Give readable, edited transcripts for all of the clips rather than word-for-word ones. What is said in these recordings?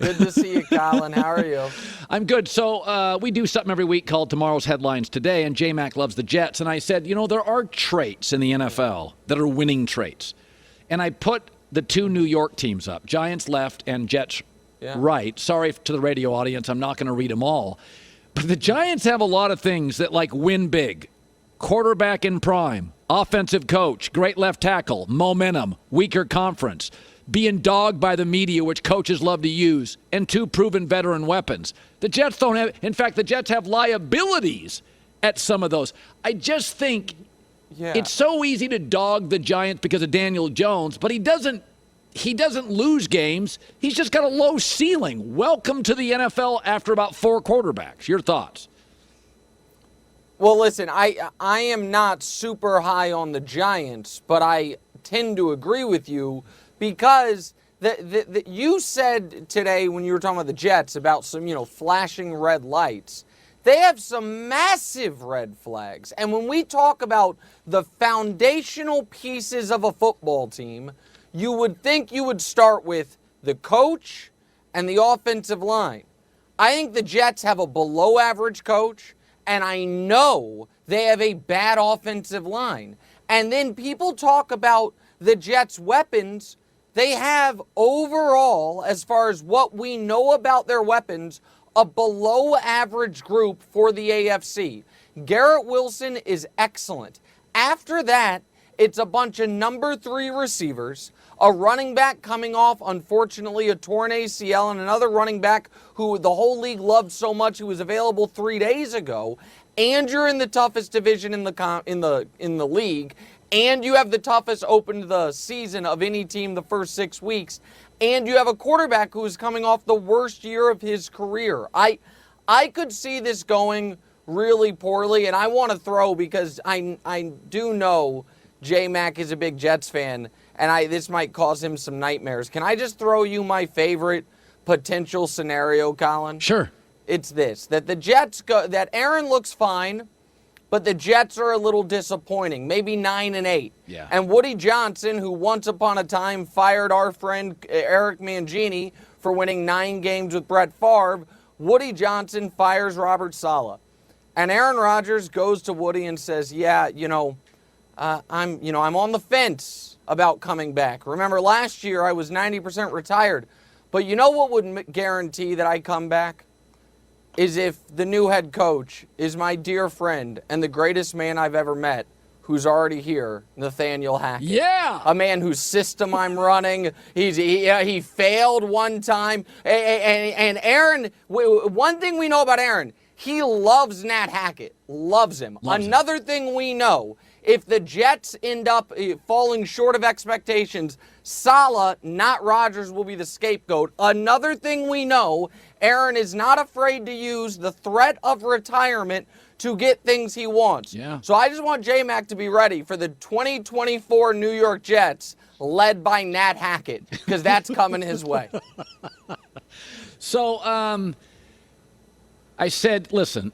Good to see you, Colin. How are you? I'm good. So we do something every week called Tomorrow's Headlines Today, and J-Mac loves the Jets. And I said, there are traits in the NFL that are winning traits. And I put the two New York teams up, Giants left and Jets right. Sorry to the radio audience, I'm not going to read them all. But the Giants have a lot of things that, win big. Quarterback in prime, offensive coach, great left tackle, momentum, weaker conference, being dogged by the media, which coaches love to use, and two proven veteran weapons. The Jets don't have, in fact, the Jets have liabilities at some of those. I just think it's so easy to dog the Giants because of Daniel Jones, but he doesn't lose games. He's just got a low ceiling. Welcome to the NFL after about 4 quarterbacks. Your thoughts? Well, listen, I am not super high on the Giants, but I tend to agree with you because you said today when you were talking about the Jets about some, flashing red lights. They have some massive red flags. And when we talk about the foundational pieces of a football team, you would think you would start with the coach and the offensive line. I think the Jets have a below-average coach, and I know they have a bad offensive line. And then people talk about the Jets' weapons. They have overall, as far as what we know about their weapons, a below-average group for the AFC. Garrett Wilson is excellent. After that, it's a bunch of number 3 receivers, a running back coming off, unfortunately, a torn ACL, and another running back who the whole league loved so much who was available 3 days ago. And you're in the toughest division in the league, and you have the toughest open to the season of any team the first 6 weeks. And you have a quarterback who is coming off the worst year of his career. I could see this going really poorly, and I want to throw because I do know J-Mac is a big Jets fan, and this might cause him some nightmares. Can I just throw you my favorite potential scenario, Colin? Sure. It's this, that the Jets that Aaron looks fine, but the Jets are a little disappointing, maybe 9-8. Yeah. And Woody Johnson, who once upon a time fired our friend Eric Mangini for winning 9 games with Brett Favre, Woody Johnson fires Robert Saleh. And Aaron Rodgers goes to Woody and says, I'm on the fence about coming back. Remember, last year I was 90% retired. But you know what would guarantee that I come back? Is if the new head coach is my dear friend and the greatest man I've ever met, who's already here, Nathaniel Hackett. Yeah! A man whose system I'm running. He failed one time. And Aaron, one thing we know about Aaron, he loves Nat Hackett. Loves him. Another thing we know, if the Jets end up falling short of expectations, Saleh, not Rodgers, will be the scapegoat. Another thing we know, Aaron is not afraid to use the threat of retirement to get things he wants. Yeah. So I just want J-Mac to be ready for the 2024 New York Jets led by Nat Hackett, because that's coming his way. So, I said, listen,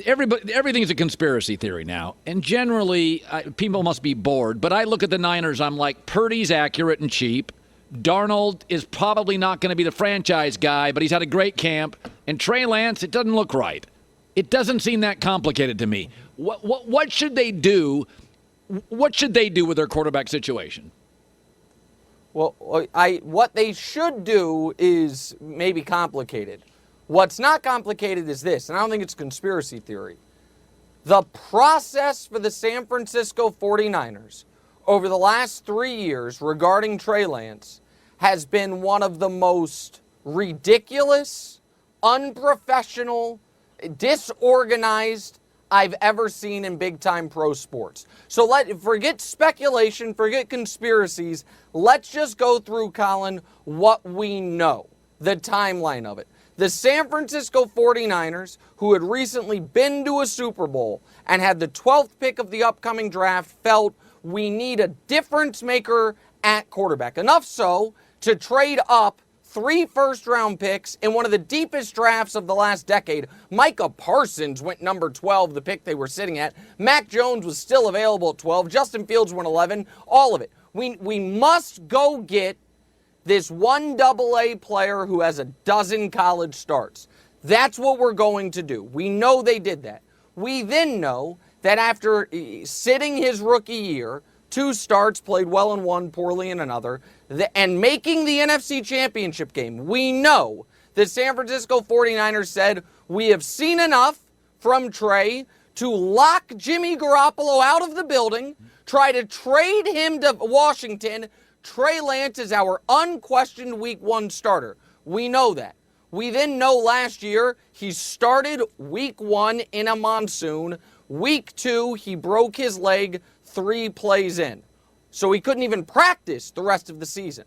everything's a conspiracy theory now, and generally people must be bored, but I look at the Niners, I'm like, Purdy's accurate and cheap. Darnold is probably not going to be the franchise guy, but he's had a great camp. And Trey Lance, it doesn't look right. It doesn't seem that complicated to me. What should they do? What should they do with their quarterback situation? Well, what they should do is maybe complicated. What's not complicated is this, and I don't think it's conspiracy theory. The process for the San Francisco 49ers over the last 3 years regarding Trey Lance has been one of the most ridiculous, unprofessional, disorganized I've ever seen in big-time pro sports. So forget speculation, forget conspiracies. Let's just go through, Colin, what we know, the timeline of it. The San Francisco 49ers, who had recently been to a Super Bowl and had the 12th pick of the upcoming draft, felt we need a difference maker at quarterback. Enough so to trade up 3 first-round picks in one of the deepest drafts of the last decade. Micah Parsons went number 12, the pick they were sitting at. Mac Jones was still available at 12. Justin Fields went 11. All of it. We must go get this one AA player who has a dozen college starts. That's what we're going to do. We know they did that. We then know that after sitting his rookie year, 2 starts, played well in one, poorly in another, and making the NFC Championship game, we know the San Francisco 49ers said, we have seen enough from Trey to lock Jimmy Garoppolo out of the building, try to trade him to Washington. Trey Lance is our unquestioned Week 1 starter. We know that. We then know last year he started Week 1 in a monsoon. Week 2, he broke his leg 3 plays in. So he couldn't even practice the rest of the season.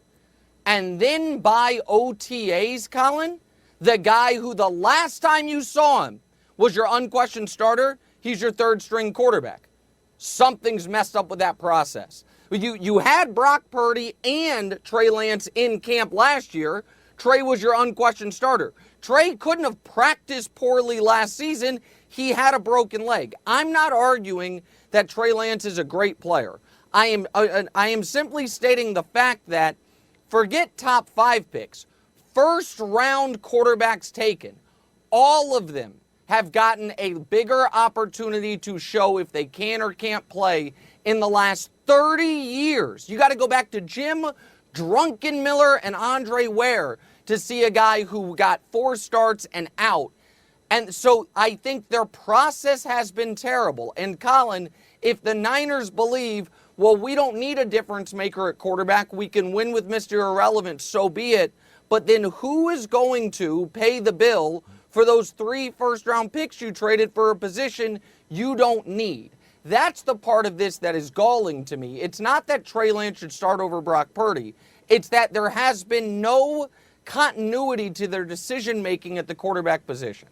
And then by OTAs, Colin, the guy who the last time you saw him was your unquestioned starter, he's your 3rd string quarterback. Something's messed up with that process. You had Brock Purdy and Trey Lance in camp last year. Trey was your unquestioned starter. Trey couldn't have practiced poorly last season. He had a broken leg. I'm not arguing that Trey Lance is a great player. I am simply stating the fact that, forget top 5 picks, 1st round quarterbacks taken, all of them have gotten a bigger opportunity to show if they can or can't play in the last 30 years. You got to go back to Jim Drunken Miller and Andre Ware to see a guy who got 4 starts and out. And so I think their process has been terrible. And Colin, if the Niners believe, well, we don't need a difference maker at quarterback, we can win with Mr. Irrelevant, so be it. But then who is going to pay the bill for those 3 first-round picks you traded for a position you don't need? That's the part of this that is galling to me. It's not that Trey Lance should start over Brock Purdy. It's that there has been no continuity to their decision-making at the quarterback position.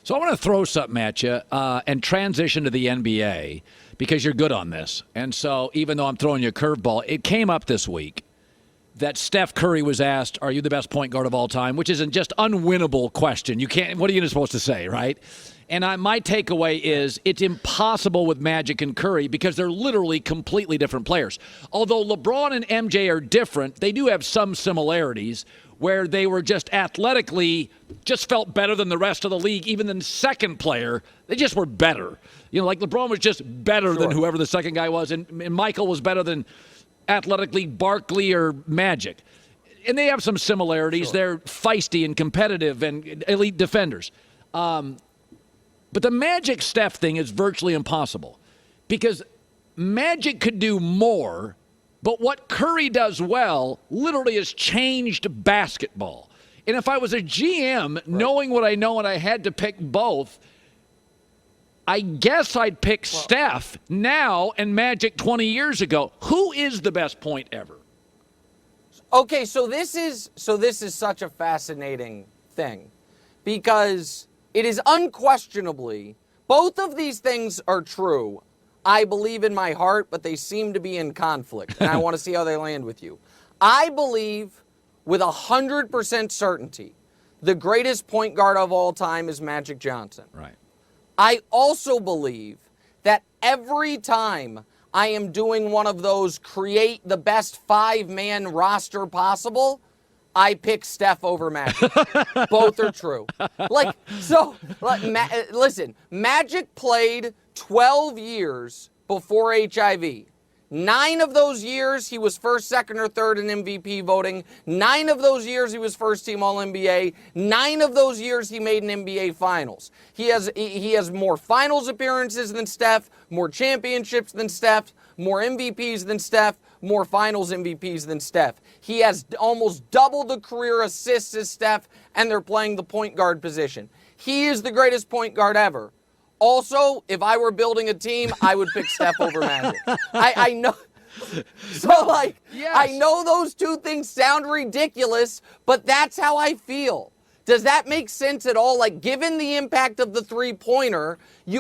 So I want to throw something at you and transition to the NBA because you're good on this. And so even though I'm throwing you a curveball, it came up this week that Steph Curry was asked, are you the best point guard of all time? Which is a just unwinnable question. You can't. What are you supposed to say, right? And my takeaway is it's impossible with Magic and Curry because they're literally completely different players. Although LeBron and MJ are different, they do have some similarities where they were just athletically just felt better than the rest of the league, even than second player. They just were better. You know, like LeBron was just better than whoever the second guy was, and Michael was better than athletically Barkley or Magic. And they have some similarities. They're feisty and competitive and elite defenders. But the Magic Steph thing is virtually impossible because Magic could do more, but what Curry does well literally has changed basketball. And if I was a GM, knowing what I know and I had to pick both, I guess I'd pick Steph now and Magic 20 years ago. Who is the best point ever? Okay, so this is such a fascinating thing because it is unquestionably, both of these things are true. I believe in my heart, but they seem to be in conflict, and I want to see how they land with you. I believe with 100% certainty the greatest point guard of all time is Magic Johnson. Right. I also believe that every time I am doing one of those create the best 5-man roster possible, I pick Steph over Magic. Both are true. Listen, Magic played 12 years before HIV. 9 of those years, he was first, second, or third in MVP voting. 9 of those years, he was first team All-NBA. 9 of those years, he made an NBA Finals. He has more finals appearances than Steph, more championships than Steph, more MVPs than Steph, more finals MVPs than Steph. He has almost double the career assists as Steph, and they're playing the point guard position. He is the greatest point guard ever. Also, if I were building a team, I would pick Steph over Magic. I know. So, yes. I know those two things sound ridiculous, but that's how I feel. Does that make sense at all? Like, given the impact of the three-pointer,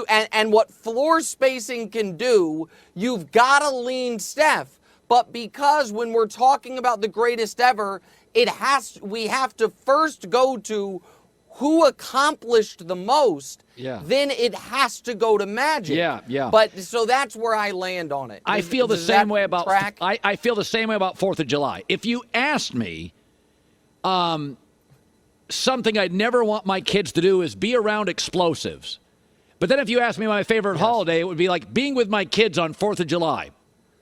and what floor spacing can do, you've got to lean Steph. But because when we're talking about the greatest ever, we have to first go to who accomplished the most, then it has to go to Magic. Yeah. But so that's where I land on it. I feel the same way about 4th of July. If you asked me, something I'd never want my kids to do is be around explosives. But then if you ask me my favorite holiday, it would be like being with my kids on 4th of July.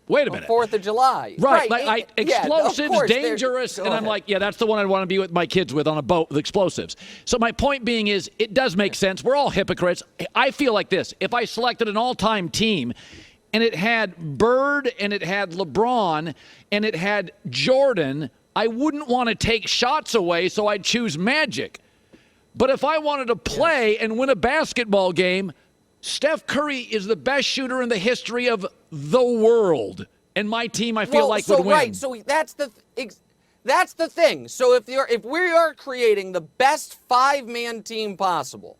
Wait a minute. 4th of July. Right. Like, explosives, yeah, dangerous. And I'm like, yeah, that's the one I'd want to be with my kids with on a boat with explosives. So my point being is it does make sense. We're all hypocrites. I feel like this. If I selected an all-time team and it had Bird and it had LeBron and it had Jordan, I wouldn't want to take shots away, so I'd choose Magic. But if I wanted to play and win a basketball game, Steph Curry is the best shooter in the history of the world. And my team, I feel would win. Right, so that's the thing. So if we are creating the best 5-man team possible,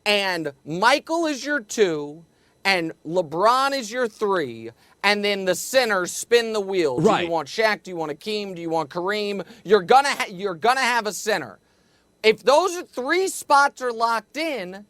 and Michael is your 2, and LeBron is your 3, and then the centers spin the wheel. Right. Do you want Shaq? Do you want Akeem? Do you want Kareem? You're gonna have a center. If those 3 spots are locked in,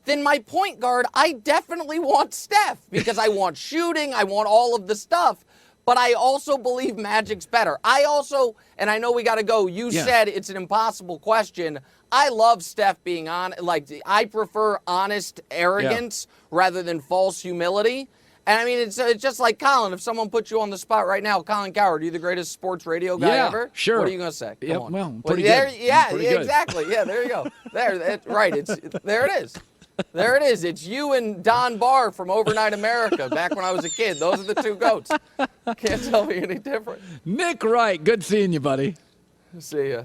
then my point guard, I definitely want Steph because I want shooting, I want all of the stuff, but I also believe Magic's better. And I know we got to go. You said it's an impossible question. I love Steph being on. Like, I prefer honest arrogance rather than false humility. And I mean, it's just like Colin. If someone put you on the spot right now, Colin Cowherd, are you the greatest sports radio guy ever? Sure. What are you going to say? Come on. Well, pretty good. Pretty good. Exactly. Yeah, there you go. There it is. There it is. It's you and Don Barr from Overnight America back when I was a kid. Those are the 2 goats. Can't tell me any different. Nick Wright, good seeing you, buddy. See ya.